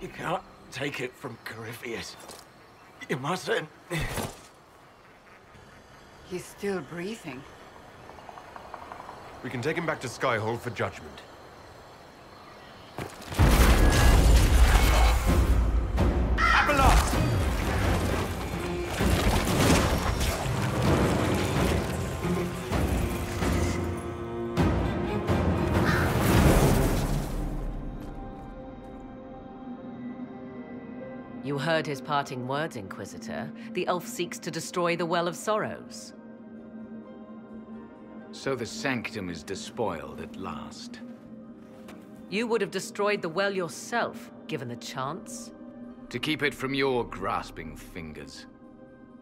You can't take it from Corypheus. You mustn't. He's still breathing. We can take him back to Skyhold for judgment. You heard his parting words, Inquisitor. The elf seeks to destroy the Well of Sorrows. So the Sanctum is despoiled at last. You would have destroyed the well yourself, given the chance. To keep it from your grasping fingers.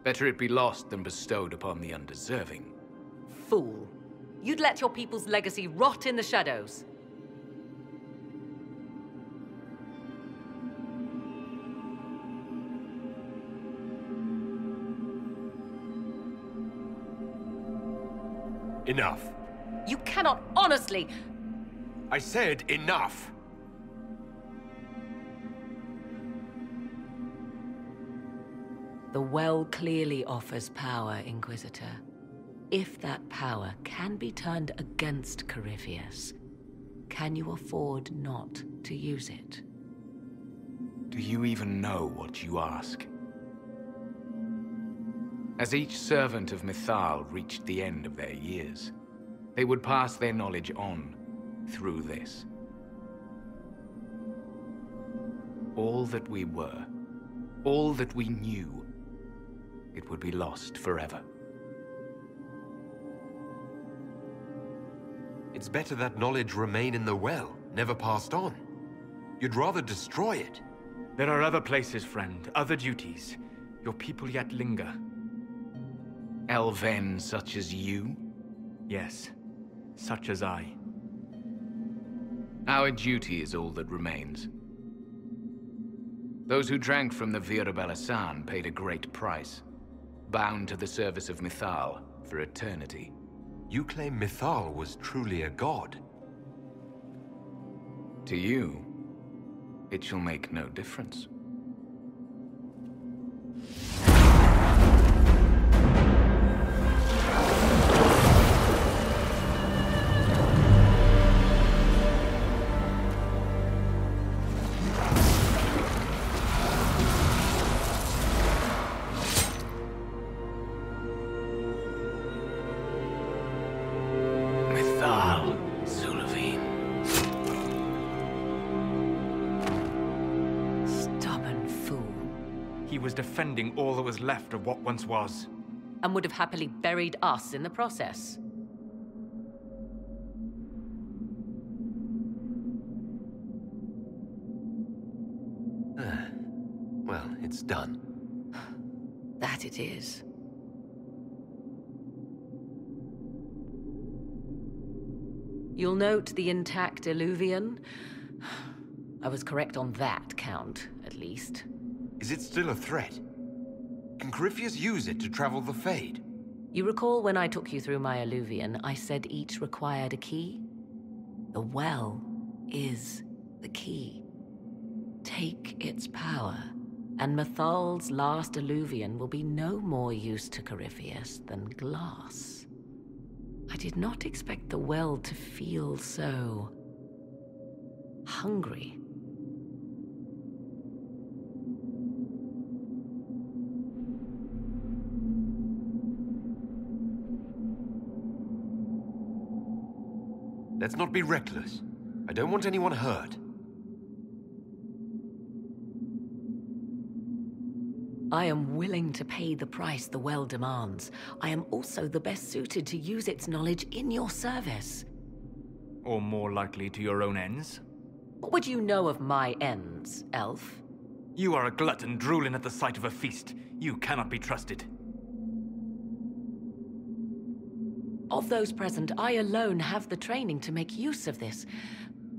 Better it be lost than bestowed upon the undeserving. Fool. You'd let your people's legacy rot in the shadows. Enough. You cannot honestly... I said enough! The well clearly offers power, Inquisitor. If that power can be turned against Corypheus, can you afford not to use it? Do you even know what you ask? As each servant of Mythal reached the end of their years, they would pass their knowledge on through this. All that we were, all that we knew, it would be lost forever. It's better that knowledge remain in the well, never passed on. You'd rather destroy it. There are other places, friend, other duties. Your people yet linger. Elven such as you? Yes, such as I. Our duty is all that remains. Those who drank from the Virabalasan paid a great price, bound to the service of Mythal for eternity. You claim Mythal was truly a god. To you, it shall make no difference. Defending all that was left of what once was. And would have happily buried us in the process. Well, it's done. That it is. You'll note the intact Illuvian. I was correct on that count, at least. Is it still a threat? Can Corypheus use it to travel the Fade? You recall when I took you through my Illuvian, I said each required a key? The well is the key. Take its power, and Mythal's last Illuvian will be no more use to Corypheus than glass. I did not expect the well to feel so... hungry. Let's not be reckless. I don't want anyone hurt. I am willing to pay the price the well demands. I am also the best suited to use its knowledge in your service. Or more likely to your own ends? What would you know of my ends, elf? You are a glutton drooling at the sight of a feast. You cannot be trusted. Of those present, I alone have the training to make use of this.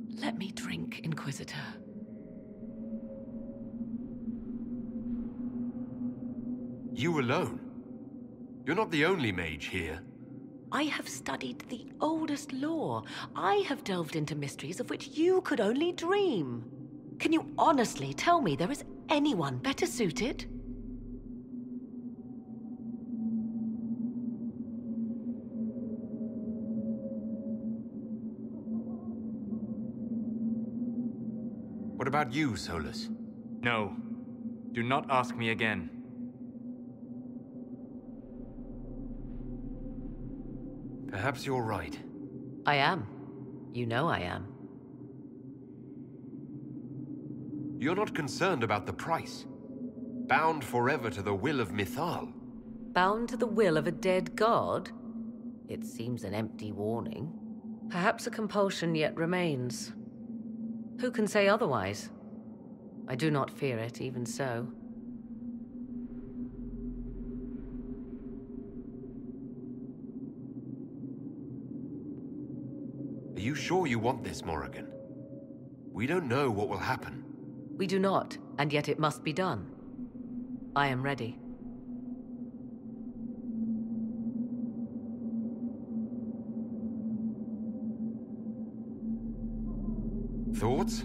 Let me drink, Inquisitor. You alone? You're not the only mage here. I have studied the oldest lore. I have delved into mysteries of which you could only dream. Can you honestly tell me there is anyone better suited? What about you, Solus? No. Do not ask me again. Perhaps you're right. I am. You know I am. You're not concerned about the price. Bound forever to the will of Mythal. Bound to the will of a dead god? It seems an empty warning. Perhaps a compulsion yet remains. Who can say otherwise? I do not fear it, even so. Are you sure you want this, Morrigan? We don't know what will happen. We do not, and yet it must be done. I am ready. Thoughts?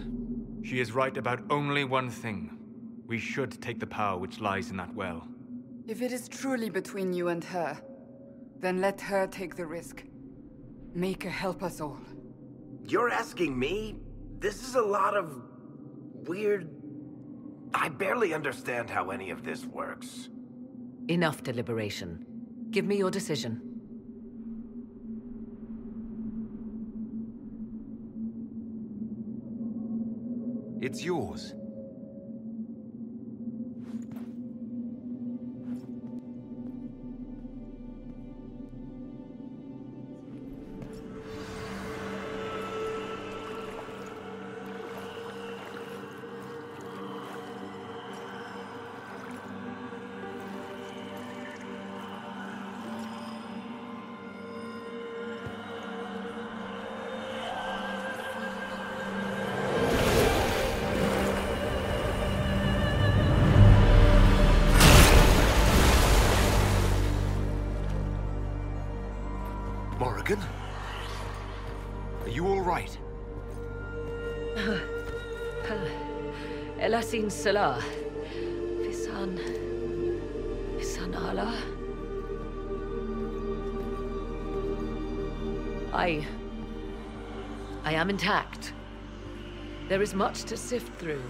She is right about only one thing. We should take the power which lies in that well. If it is truly between you and her, then let her take the risk. Make her help us all. You're asking me? This is a lot of... weird... I barely understand how any of this works. Enough deliberation. Give me your decision. It's yours. Morrigan? Are you all right? Elasin Salah. Visan Allah. I am intact. There is much to sift through.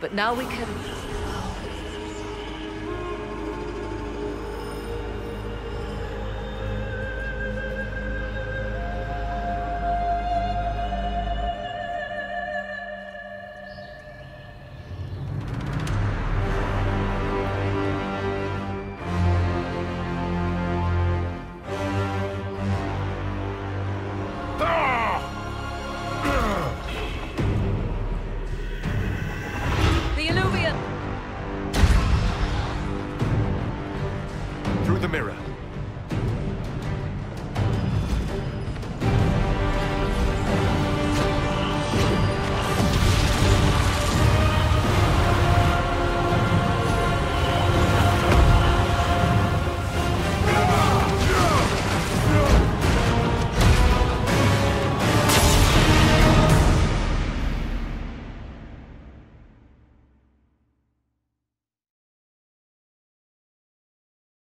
But now we can...